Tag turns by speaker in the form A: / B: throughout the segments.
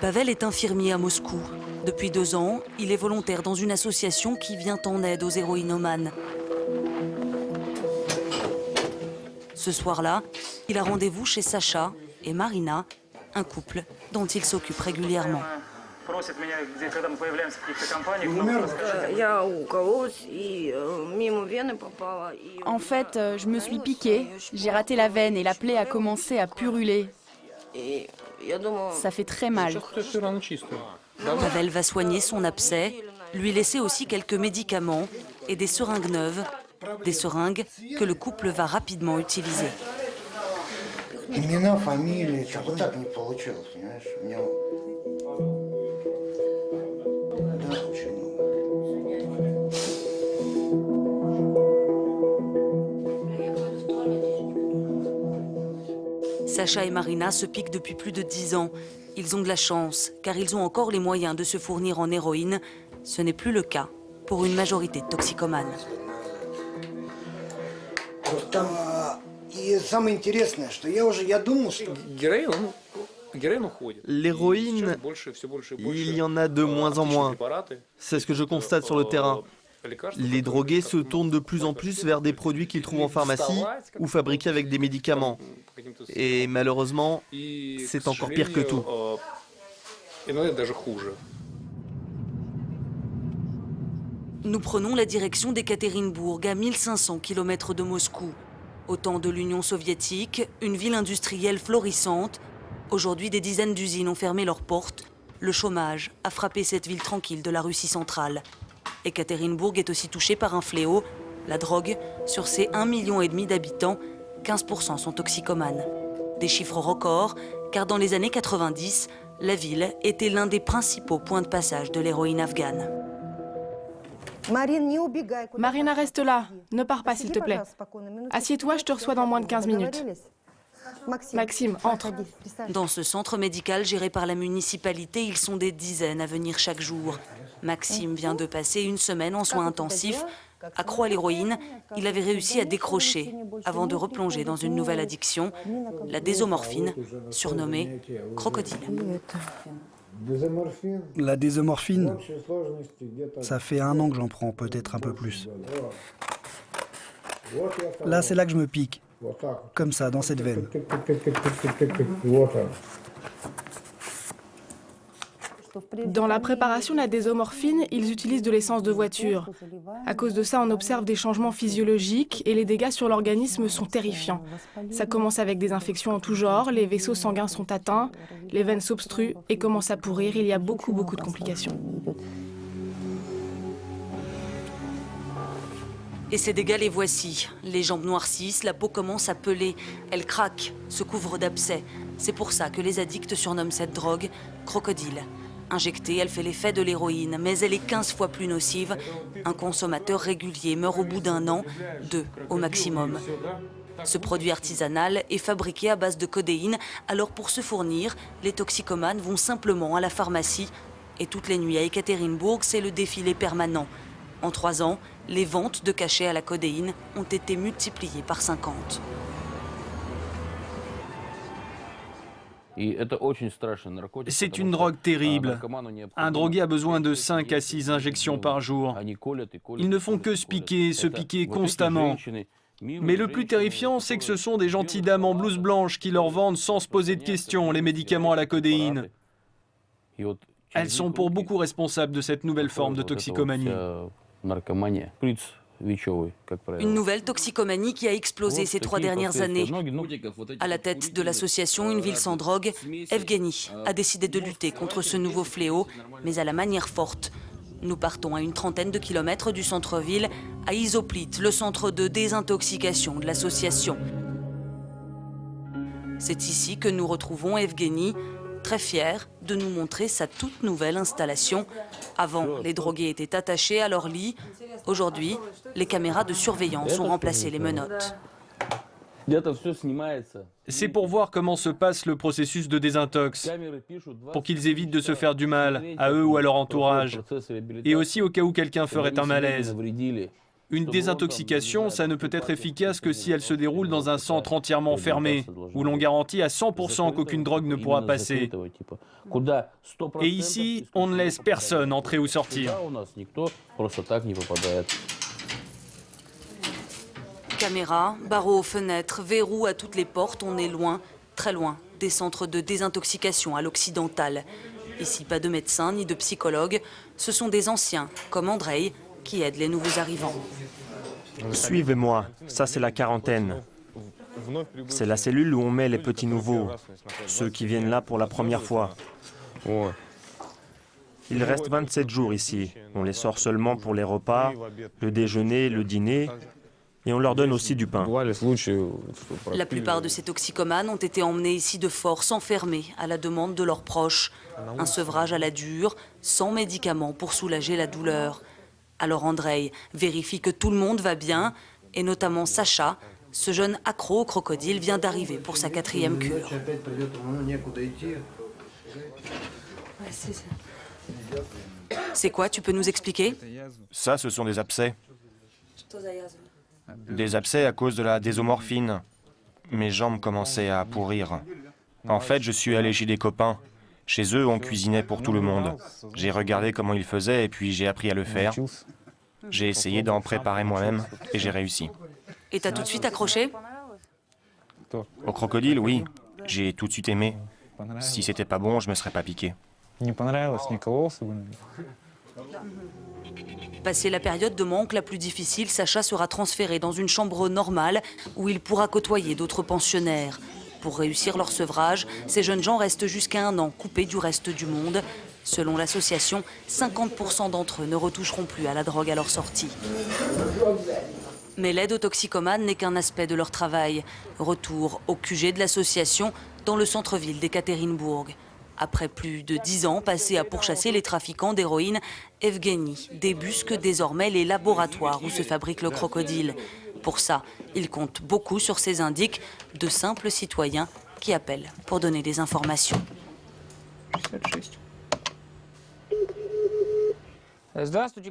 A: Pavel est infirmier à Moscou. Depuis 2 ans, il est volontaire dans une association qui vient en aide aux héroïnomanes. Ce soir-là, il a rendez-vous chez Sacha et Marina, un couple dont il s'occupe régulièrement.
B: En fait, je me suis piquée, j'ai raté la veine et la plaie a commencé à purulter. Ça fait très mal.
A: Pavel va soigner son abcès, lui laisser aussi quelques médicaments et des seringues neuves, des seringues que le couple va rapidement utiliser. Sacha et Marina se piquent depuis plus de 10 ans. Ils ont de la chance, car ils ont encore les moyens de se fournir en héroïne. Ce n'est plus le cas pour une majorité de toxicomanes.
C: L'héroïne, il y en a de moins en moins. C'est ce que je constate sur le terrain. Les drogués se tournent de plus en plus vers des produits qu'ils trouvent en pharmacie ou fabriqués avec des médicaments. Et malheureusement, c'est encore pire que tout.
A: Nous prenons la direction d'Ekaterinbourg, à 1500 km de Moscou. Au temps de l'Union soviétique, une ville industrielle florissante. Aujourd'hui, des dizaines d'usines ont fermé leurs portes. Le chômage a frappé cette ville tranquille de la Russie centrale. Ekaterinbourg est aussi touchée par un fléau, la drogue. Sur ses 1,5 million d'habitants, 15% sont toxicomanes. Des chiffres records, car dans les années 90, la ville était l'un des principaux points de passage de l'héroïne afghane.
B: Marina, reste là. Ne pars pas, s'il te plaît. Assieds-toi, je te reçois dans moins de 15 minutes. Maxime, entre.
A: Dans ce centre médical géré par la municipalité, ils sont des dizaines à venir chaque jour. Maxime vient de passer 1 semaine en soins intensifs. Accro à l'héroïne, il avait réussi à décrocher avant de replonger dans une nouvelle addiction, la désomorphine, surnommée crocodile.
D: La désomorphine, ça fait 1 an que j'en prends, peut-être un peu plus. Là, c'est là que je me pique. Comme ça, dans cette veine.
B: Dans la préparation de la désomorphine, ils utilisent de l'essence de voiture. À cause de ça, on observe des changements physiologiques et les dégâts sur l'organisme sont terrifiants. Ça commence avec des infections en tout genre, les vaisseaux sanguins sont atteints, les veines s'obstruent et commencent à pourrir. Il y a beaucoup de complications.
A: Et ces dégâts, les voici. Les jambes noircissent, la peau commence à peler. Elle craque, se couvre d'abcès. C'est pour ça que les addicts surnomment cette drogue crocodile. Injectée, elle fait l'effet de l'héroïne, mais elle est 15 fois plus nocive. Un consommateur régulier meurt au bout d'1 an, 2 au maximum. Ce produit artisanal est fabriqué à base de codéine, alors pour se fournir, les toxicomanes vont simplement à la pharmacie. Et toutes les nuits à Ekaterinbourg, c'est le défilé permanent. En 3 ans, les ventes de cachets à la codéine ont été multipliées par 50.
E: C'est une drogue terrible. Un drogué a besoin de 5 à 6 injections par jour. Ils ne font que se piquer constamment. Mais le plus terrifiant, c'est que ce sont des gentilles dames en blouse blanche qui leur vendent sans se poser de questions les médicaments à la codéine. Elles sont pour beaucoup responsables de cette nouvelle forme de toxicomanie.
A: Une nouvelle toxicomanie qui a explosé ces 3 dernières années. À la tête de l'association Une ville sans drogue, Evgeny a décidé de lutter contre ce nouveau fléau, mais à la manière forte. Nous partons à une trentaine de kilomètres du centre-ville, à Isoplit, le centre de désintoxication de l'association. C'est ici que nous retrouvons Evgeny, très fier de nous montrer sa toute nouvelle installation. Avant, les drogués étaient attachés à leur lit. Aujourd'hui, les caméras de surveillance ont remplacé les menottes.
E: C'est pour voir comment se passe le processus de désintox, pour qu'ils évitent de se faire du mal, à eux ou à leur entourage, et aussi au cas où quelqu'un ferait un malaise. Une désintoxication, ça ne peut être efficace que si elle se déroule dans un centre entièrement fermé, où l'on garantit à 100% qu'aucune drogue ne pourra passer. Et ici, on ne laisse personne entrer ou sortir.
A: Caméras, barreaux aux fenêtres, verrous à toutes les portes, on est loin, très loin, des centres de désintoxication à l'occidental. Ici, pas de médecins ni de psychologues, ce sont des anciens, comme Andrei, qui aident les nouveaux arrivants.
F: Suivez-moi, ça c'est la quarantaine. C'est la cellule où on met les petits nouveaux, ceux qui viennent là pour la première fois. Il reste 27 jours ici. On les sort seulement pour les repas, le déjeuner, le dîner, et on leur donne aussi du pain.
A: La plupart de ces toxicomanes ont été emmenés ici de force, enfermés à la demande de leurs proches. Un sevrage à la dure, sans médicaments pour soulager la douleur. Alors Andrei vérifie que tout le monde va bien, et notamment Sacha, ce jeune accro au crocodile vient d'arriver pour sa 4e cure. C'est quoi, tu peux nous expliquer?
F: Ça, ce sont des abcès. Des abcès à cause de la désomorphine. Mes jambes commençaient à pourrir. En fait, je suis allé chez des copains. Chez eux, on cuisinait pour tout le monde. J'ai regardé comment ils faisaient et puis j'ai appris à le faire. J'ai essayé d'en préparer moi-même et j'ai réussi.
A: Et t'as tout de suite accroché?
F: Au crocodile, oui. J'ai tout de suite aimé. Si c'était pas bon, je me serais pas piqué.
A: Passé la période de manque la plus difficile, Sacha sera transféré dans une chambre normale où il pourra côtoyer d'autres pensionnaires. Pour réussir leur sevrage, ces jeunes gens restent jusqu'à 1 an coupés du reste du monde. Selon l'association, 50% d'entre eux ne retoucheront plus à la drogue à leur sortie. Mais l'aide aux toxicomanes n'est qu'un aspect de leur travail. Retour au QG de l'association dans le centre-ville d'Ekaterinbourg. Après plus de 10 ans passés à pourchasser les trafiquants d'héroïne, Evgeny débusque désormais les laboratoires où se fabrique le crocodile. Pour ça, il compte beaucoup sur ses indiques, de simples citoyens qui appellent pour donner des informations.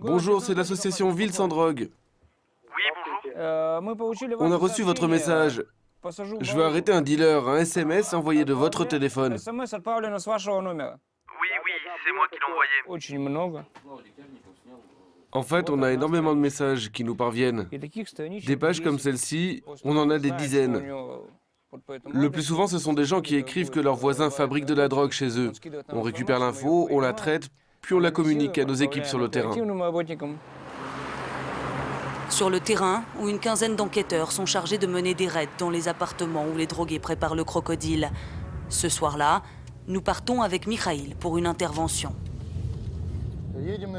G: Bonjour, c'est l'association Ville sans drogue.
H: Oui, bonjour.
G: On a reçu votre message. Je veux arrêter un dealer, un SMS envoyé de votre téléphone.
H: Oui, c'est moi qui l'ai envoyé.
G: En fait, on a énormément de messages qui nous parviennent. Des pages comme celle-ci, on en a des dizaines. Le plus souvent, ce sont des gens qui écrivent que leurs voisins fabriquent de la drogue chez eux. On récupère l'info, on la traite, puis on la communique à nos équipes sur le terrain.
A: Sur le terrain, où une quinzaine d'enquêteurs sont chargés de mener des raids dans les appartements où les drogués préparent le crocodile. Ce soir-là, nous partons avec Mikhail pour une intervention.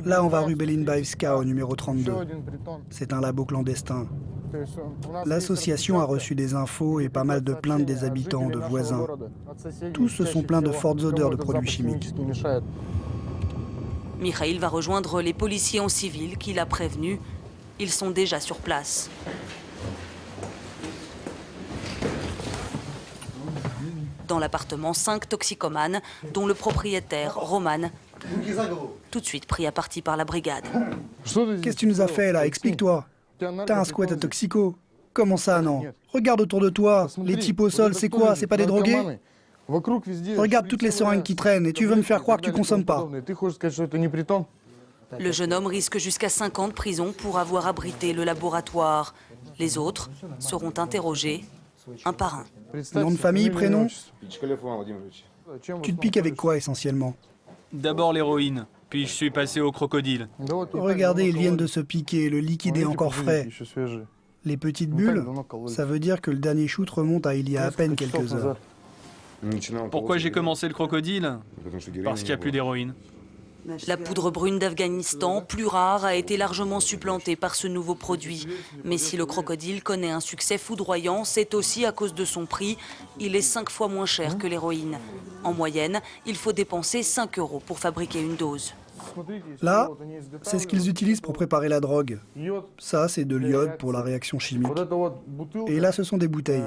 D: Là, on va rue Belinbaevska au numéro 32. C'est un labo clandestin. L'association a reçu des infos et pas mal de plaintes des habitants, de voisins. Tous se sont plaints de fortes odeurs de produits chimiques.
A: Mikhail va rejoindre les policiers en civil qu'il a prévenus. Ils sont déjà sur place. Dans l'appartement, 5 toxicomanes, dont le propriétaire, Roman, tout de suite pris à partie par la brigade.
D: Qu'est-ce que tu nous as fait là? Explique-toi. T'as un squat à toxico? Comment ça, non? Regarde autour de toi. Les types au sol, c'est quoi? C'est pas des drogués? Regarde toutes les seringues qui traînent et tu veux me faire croire que tu consommes pas.
A: Le jeune homme risque jusqu'à 5 ans de prison pour avoir abrité le laboratoire. Les autres seront interrogés un par un.
D: Nom de famille, prénom? Tu te piques avec quoi essentiellement?
E: D'abord l'héroïne, puis je suis passé au crocodile.
D: Regardez, ils viennent de se piquer, le liquide est encore frais. Les petites bulles, ça veut dire que le dernier shoot remonte à il y a à peine quelques heures.
E: Pourquoi j'ai commencé le crocodile? Parce qu'il n'y a plus d'héroïne.
A: La poudre brune d'Afghanistan, plus rare, a été largement supplantée par ce nouveau produit. Mais si le crocodile connaît un succès foudroyant, c'est aussi à cause de son prix. Il est 5 fois moins cher que l'héroïne. En moyenne, il faut dépenser 5 € pour fabriquer une dose.
D: Là, c'est ce qu'ils utilisent pour préparer la drogue. Ça, c'est de l'iode pour la réaction chimique. Et là, ce sont des bouteilles.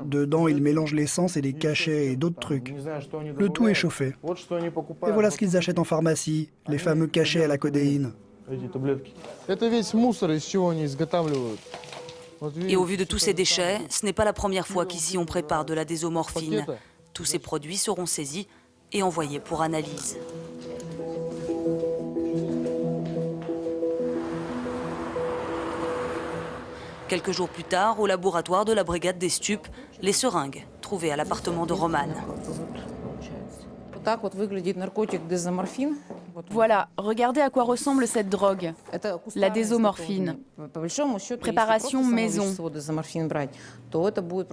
D: Dedans, ils mélangent l'essence et des cachets et d'autres trucs. Le tout est chauffé. Et voilà ce qu'ils achètent en pharmacie, les fameux cachets à la codéine.
A: Et au vu de tous ces déchets, ce n'est pas la première fois qu'ici on prépare de la désomorphine. Tous ces produits seront saisis et envoyés pour analyse. Quelques jours plus tard, au laboratoire de la brigade des stupes, les seringues trouvées à l'appartement de Romane.
I: Voilà, regardez à quoi ressemble cette drogue, la désomorphine. Préparation maison.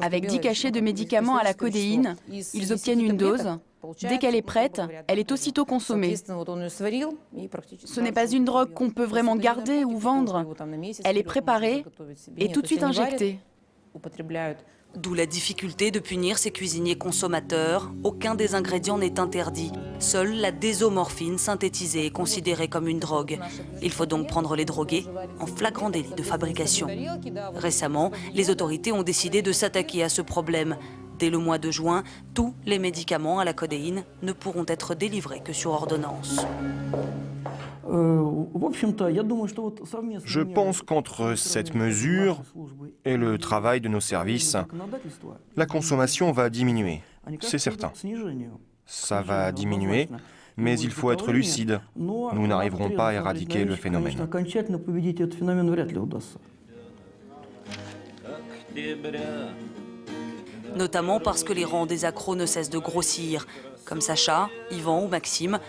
I: Avec 10 cachets de médicaments à la codéine, ils obtiennent une dose. Dès qu'elle est prête, elle est aussitôt consommée. Ce n'est pas une drogue qu'on peut vraiment garder ou vendre. Elle est préparée et tout de suite injectée.
A: D'où la difficulté de punir ces cuisiniers consommateurs. Aucun des ingrédients n'est interdit. Seule la désomorphine synthétisée est considérée comme une drogue. Il faut donc prendre les drogués en flagrant délit de fabrication. Récemment, les autorités ont décidé de s'attaquer à ce problème. Dès le mois de juin, tous les médicaments à la codéine ne pourront être délivrés que sur ordonnance.
F: Je pense qu'entre cette mesure et le travail de nos services, la consommation va diminuer, c'est certain. Ça va diminuer, mais il faut être lucide. Nous n'arriverons pas à éradiquer le phénomène.
A: Notamment parce que les rangs des accros ne cessent de grossir. Comme Sacha, Yvan ou Maxime,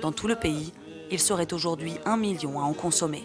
A: dans tout le pays, il serait aujourd'hui 1 million à en consommer.